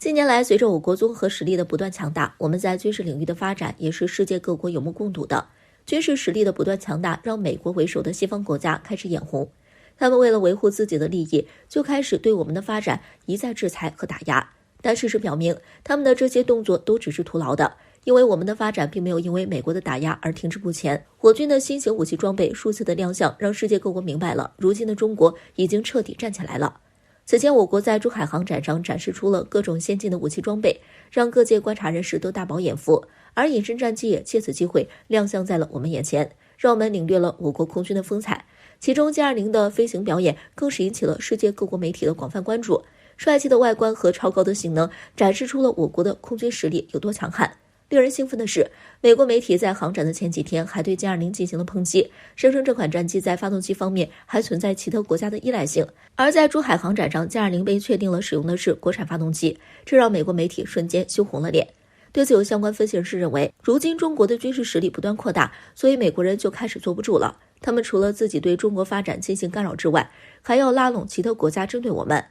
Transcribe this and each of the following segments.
近年来，随着我国综合实力的不断强大，我们在军事领域的发展也是世界各国有目共睹的。军事实力的不断强大，让美国为首的西方国家开始眼红。他们为了维护自己的利益，就开始对我们的发展一再制裁和打压。但事实表明，他们的这些动作都只是徒劳的，因为我们的发展并没有因为美国的打压而停滞不前。我军的新型武器装备数次的亮相，让世界各国明白了，如今的中国已经彻底站起来了。此前，我国在珠海航展上展示出了各种先进的武器装备，让各界观察人士都大饱眼福。而隐身战机也借此机会亮相在了我们眼前，让我们领略了我国空军的风采。其中歼20的飞行表演更是引起了世界各国媒体的广泛关注。帅气的外观和超高的性能展示出了我国的空军实力有多强悍。令人兴奋的是，美国媒体在航展的前几天还对歼20进行了抨击，声称这款战机在发动机方面还存在其他国家的依赖性。而在珠海航展上，歼20被确定了使用的是国产发动机，这让美国媒体瞬间羞红了脸。对此，有相关分析人士认为，如今中国的军事实力不断扩大，所以美国人就开始坐不住了。他们除了自己对中国发展进行干扰之外，还要拉拢其他国家针对我们。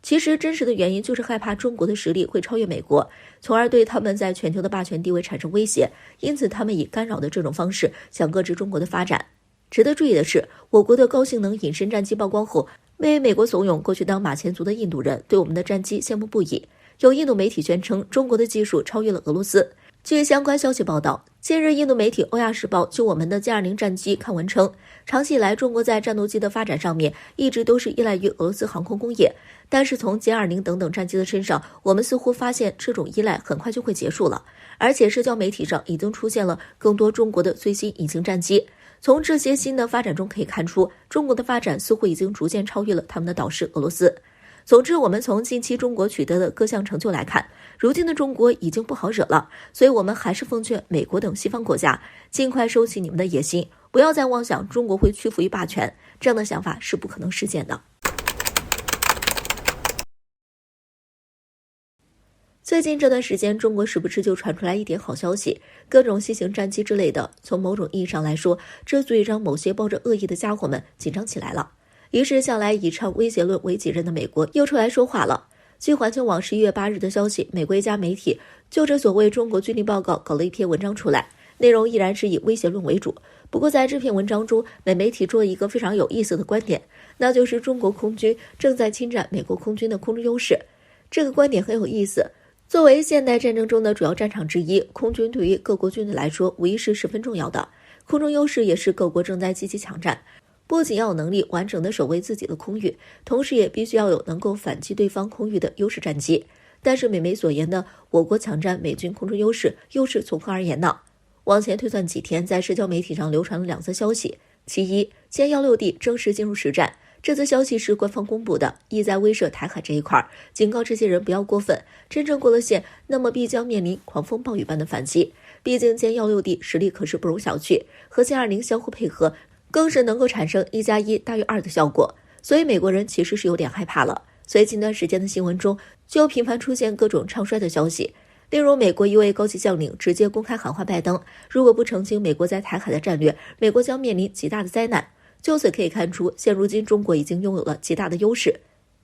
其实真实的原因就是害怕中国的实力会超越美国，从而对他们在全球的霸权地位产生威胁，因此他们以干扰的这种方式想遏制中国的发展。值得注意的是，我国的高性能隐身战机曝光后，为美国怂恿过去当马前卒的印度人对我们的战机羡慕不已。有印度媒体宣称中国的技术超越了俄罗斯。据相关消息报道，近日印度媒体《欧亚时报》就我们的歼20战机刊文称，长期以来中国在战斗机的发展上面一直都是依赖于俄罗斯航空工业，但是从歼20等等战机的身上，我们似乎发现这种依赖很快就会结束了，而且社交媒体上已经出现了更多中国的最新隐形战机。从这些新的发展中可以看出，中国的发展似乎已经逐渐超越了他们的导师俄罗斯。总之，我们从近期中国取得的各项成就来看，如今的中国已经不好惹了，所以我们还是奉劝美国等西方国家尽快收起你们的野心，不要再妄想中国会屈服于霸权，这样的想法是不可能实现的。最近这段时间，中国时不时就传出来一点好消息，各种新型战机之类的，从某种意义上来说，这足以让某些抱着恶意的家伙们紧张起来了。于是向来以唱威胁论为己任的美国又出来说话了。据环球网11月8日的消息，美国一家媒体就这所谓中国军力报告搞了一篇文章出来，内容依然是以威胁论为主。不过在这篇文章中，美媒提出了一个非常有意思的观点，那就是中国空军正在侵占美国空军的空中优势。这个观点很有意思。作为现代战争中的主要战场之一，空军对于各国军队来说无疑是十分重要的。空中优势也是各国正在积极抢占。不仅要有能力完整的守卫自己的空域，同时也必须要有能够反击对方空域的优势战机。但是美媒所言的我国抢占美军空中优势又是从何而言呢？往前推算几天，在社交媒体上流传了2则消息。其一，歼16D正式进入实战，这则消息是官方公布的，意在威慑台海这一块，警告这些人不要过分，真正过了线，那么必将面临狂风暴雨般的反击。毕竟歼16D实力可是不容小觑，和歼20相互配合，更是能够产生1+1大于2的效果，所以美国人其实是有点害怕了。所以近段时间的新闻中就频繁出现各种唱衰的消息，例如美国一位高级将领直接公开喊话拜登，如果不澄清美国在台海的战略，美国将面临极大的灾难。就此可以看出，现如今中国已经拥有了极大的优势。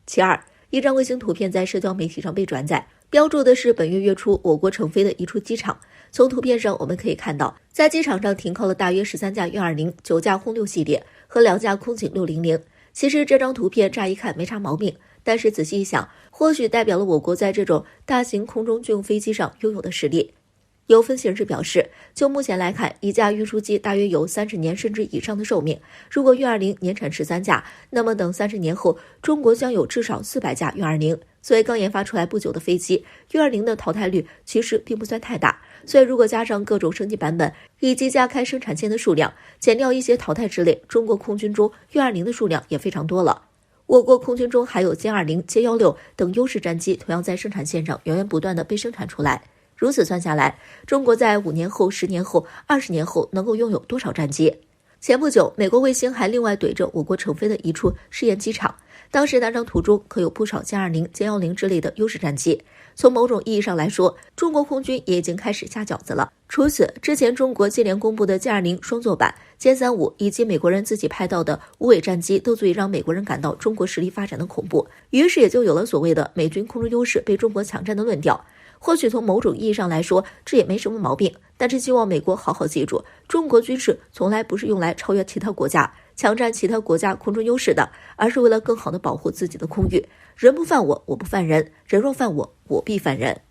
其二，一张卫星图片在社交媒体上被转载，标注的是本月月初我国成飞的一处机场。从图片上我们可以看到，在机场上停靠了大约13架运20、9架轰6系列和2架空警600。其实这张图片乍一看没啥毛病，但是仔细一想，或许代表了我国在这种大型空中军用飞机上拥有的实力。有分析人士表示，就目前来看，一架运输机大约有30年甚至以上的寿命。如果运20年产13架，那么等30年后，中国将有至少400架运20。所以刚研发出来不久的飞机，运20的淘汰率其实并不算太大。所以如果加上各种升级版本，以及加开生产线的数量，减掉一些淘汰之类，中国空军中运20的数量也非常多了。我国空军中还有歼20、歼16等优势战机同样在生产线上源源不断的被生产出来。如此算下来，中国在5年后、10年后、20年后能够拥有多少战机？前不久，美国卫星还另外怼着我国成飞的一处试验机场，当时那张图中可有不少歼20、歼10之类的优势战机。从某种意义上来说，中国空军也已经开始下饺子了。除此，之前中国接连公布的歼20双座版、歼35以及美国人自己拍到的无尾战机，都足以让美国人感到中国实力发展的恐怖，于是也就有了所谓的美军空中优势被中国抢占的论调。或许从某种意义上来说，这也没什么毛病，但是希望美国好好记住，中国军事从来不是用来超越其他国家、抢占其他国家空中优势的，而是为了更好地保护自己的空域。人不犯我，我不犯人；人若犯我，我必犯人。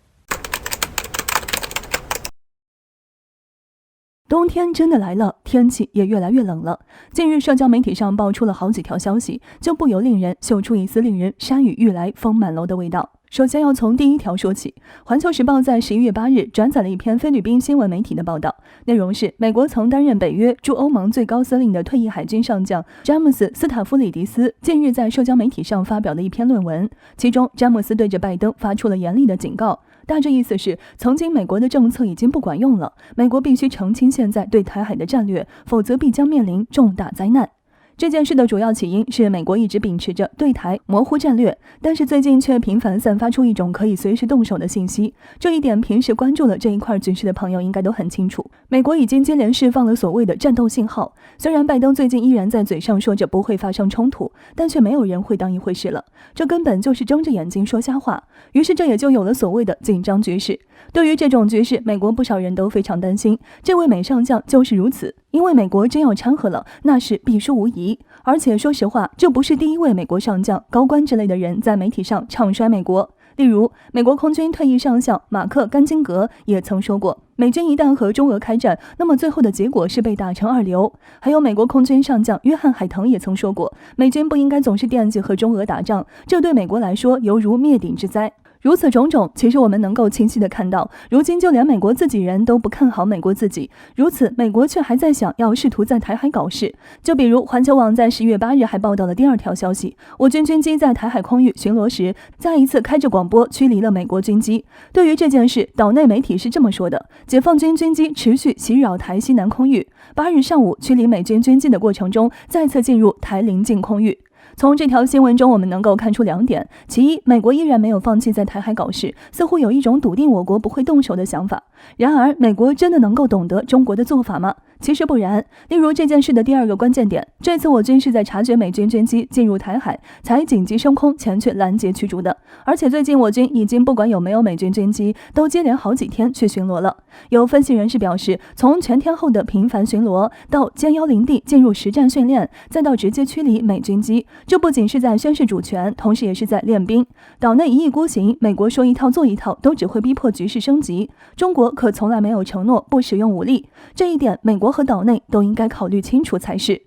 冬天真的来了，天气也越来越冷了。近日，社交媒体上爆出了好几条消息，就不由令人嗅出一丝令人山雨欲来风满楼的味道。首先要从第一条说起，环球时报在11月8日转载了一篇菲律宾新闻媒体的报道，内容是美国曾担任北约驻欧盟最高司令的退役海军上将詹姆斯·斯塔夫里迪斯近日在社交媒体上发表的一篇论文，其中詹姆斯对着拜登发出了严厉的警告，大致意思是，曾经美国的政策已经不管用了，美国必须澄清现在对台海的战略，否则必将面临重大灾难。这件事的主要起因是美国一直秉持着对台模糊战略，但是最近却频繁散发出一种可以随时动手的信息。这一点平时关注了这一块局势的朋友应该都很清楚。美国已经接连释放了所谓的战斗信号，虽然拜登最近依然在嘴上说着不会发生冲突，但却没有人会当一回事了，这根本就是睁着眼睛说瞎话。于是这也就有了所谓的紧张局势。对于这种局势，美国不少人都非常担心，这位美上将就是如此，因为美国真要掺和了，那是必输无疑。而且说实话，这不是第一位美国上将、高官之类的人在媒体上唱衰美国。例如，美国空军退役上将马克·甘金格也曾说过，美军一旦和中俄开战，那么最后的结果是被打成二流。还有美国空军上将约翰·海腾也曾说过，美军不应该总是惦记和中俄打仗，这对美国来说犹如灭顶之灾。如此种种，其实我们能够清晰地看到，如今就连美国自己人都不看好美国自己，如此美国却还在想要试图在台海搞事。就比如环球网在10月8日还报道了第二条消息，我军军机在台海空域巡逻时，再一次开着广播驱离了美国军机。对于这件事，岛内媒体是这么说的：解放军军机持续袭扰台西南空域，8日上午驱离美军军机的过程中，再次进入台邻近空域。从这条新闻中我们能够看出两点，其一，美国依然没有放弃在台海搞事，似乎有一种笃定我国不会动手的想法。然而，美国真的能够懂得中国的做法吗？其实不然。例如这件事的第二个关键点，这次我军是在察觉美军军机进入台海，才紧急升空前去拦截驱逐的。而且最近我军已经不管有没有美军军机，都接连好几天去巡逻了。有分析人士表示，从全天候的频繁巡逻，到歼10领地进入实战训练，再到直接驱离美军机，这不仅是在宣示主权，同时也是在练兵。岛内一意孤行，美国说一套做一套，都只会逼迫局势升级。中国可从来没有承诺不使用武力，这一点美国和岛内都应该考虑清楚才是。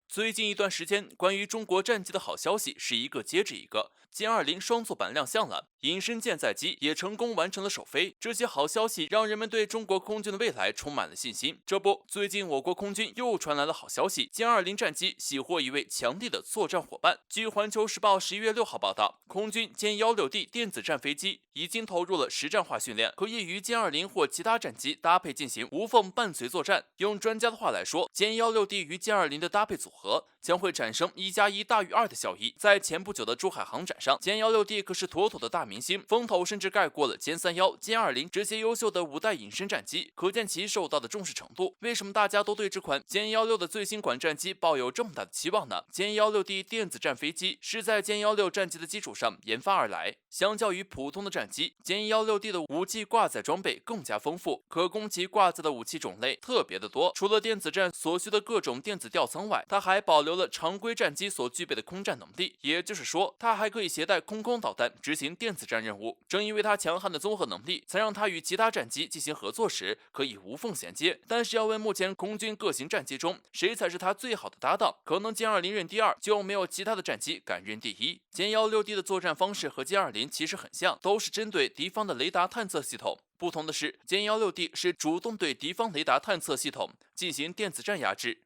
最近一段时间，关于中国战机的好消息是一个接着一个。歼20双座版亮相了，隐身舰载机也成功完成了首飞。这些好消息让人们对中国空军的未来充满了信心。这不，最近我国空军又传来了好消息，歼20战机喜获一位强力的作战伙伴。据环球时报11月6号报道，空军歼 16D 电子战飞机已经投入了实战化训练，可以与歼20或其他战机搭配进行无缝伴随作战。用专家的话来说，歼 16D 与歼20的搭配组合将会产生1+1大于2的效益。在前不久的珠海航展上，歼 16D 可是妥妥的大明星，风头甚至盖过了歼31、歼20这些优秀的5代隐身战机，可见其受到的重视程度。为什么大家都对这款歼16的最新款战机抱有这么大的期望呢？歼 16D 电子战飞机是在歼16战机的基础上研发而来，相较于普通的战机，歼 16D 的武器挂载装备更加丰富，可供其挂载的武器种类特别的多。除了电子战所需的各种电子吊舱外，它还保留了常规战机所具备的空战能力，也就是说，它还可以携带空空导弹执行电子战任务。正因为它强悍的综合能力，才让它与其他战机进行合作时可以无缝衔接。但是要问目前空军各型战机中谁才是它最好的搭档，可能歼20认第二，就没有其他的战机敢认第一。歼 16D 的作战方式和歼20其实很像，都是针对敌方的雷达探测系统。不同的是，歼 16D 是主动对敌方雷达探测系统进行电子战压制，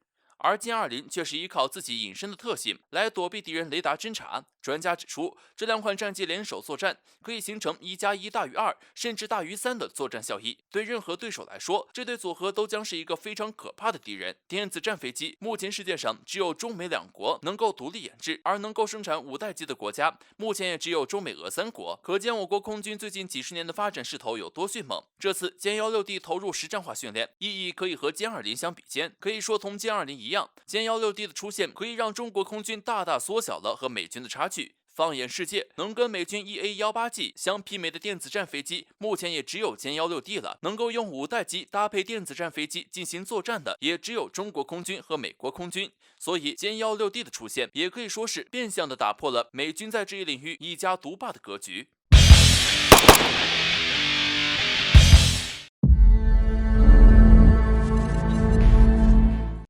而歼20却是依靠自己隐身的特性来躲避敌人雷达侦察。专家指出，这两款战机联手作战可以形成1+1大于2，甚至大于3的作战效益。对任何对手来说，这对组合都将是一个非常可怕的敌人。电子战飞机目前世界上只有中美2国能够独立研制，而能够生产5代机的国家目前也只有中美俄3国。可见我国空军最近几十年的发展势头有多迅猛。这次歼 16D 投入实战化训练，意义可以和歼20相比肩，可以说同歼20一样，歼 16D 的出现可以让中国空军大大缩小了和美军的差距。放眼世界，能跟美军 EA-18G 相媲美的电子战飞机，目前也只有歼 16D 了。能够用5代机搭配电子战飞机进行作战的，也只有中国空军和美国空军。所以歼 16D 的出现，也可以说是变相的打破了美军在这一领域一家独霸的格局。